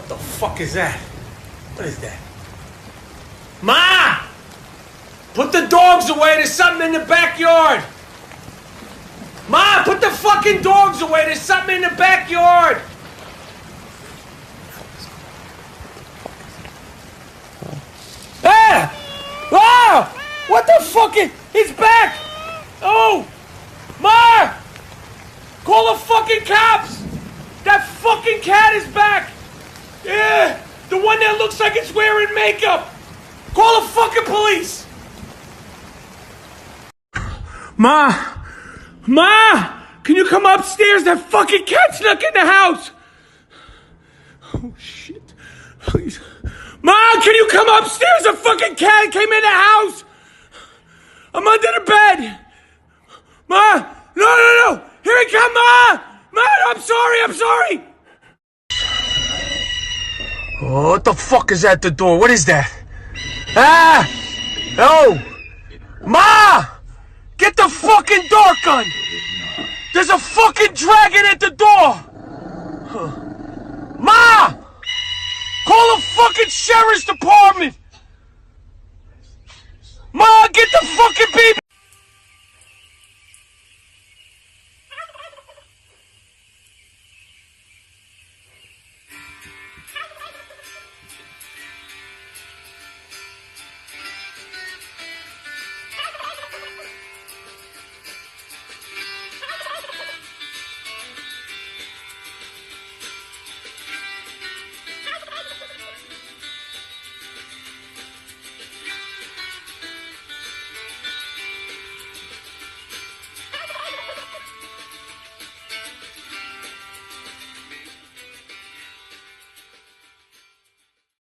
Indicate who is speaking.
Speaker 1: What the fuck is that? What is that? Ma! Put the dogs away. There's something in the backyard. Ma, put the fucking dogs away. There's something in the backyard. Ah! Ah! What the fuck is... He's back! Oh! Ma! Call the fucking cops! That fucking cat is back! Yeah! The one that looks like it's wearing makeup! Call the fucking police! Ma! Ma! Can you come upstairs? That fucking cat snuck in the house! Oh, shit. Please. Ma, can you come upstairs? A fucking cat came in the house! I'm under the bed! Ma! No! Here it comes, Ma! Ma, I'm sorry! Oh, what the fuck is at the door? What is that? Ah! Oh! Ma! Get the fucking dart gun! There's a fucking dragon at the door! Ma! Call the fucking sheriff's department! Ma, get the fucking baby!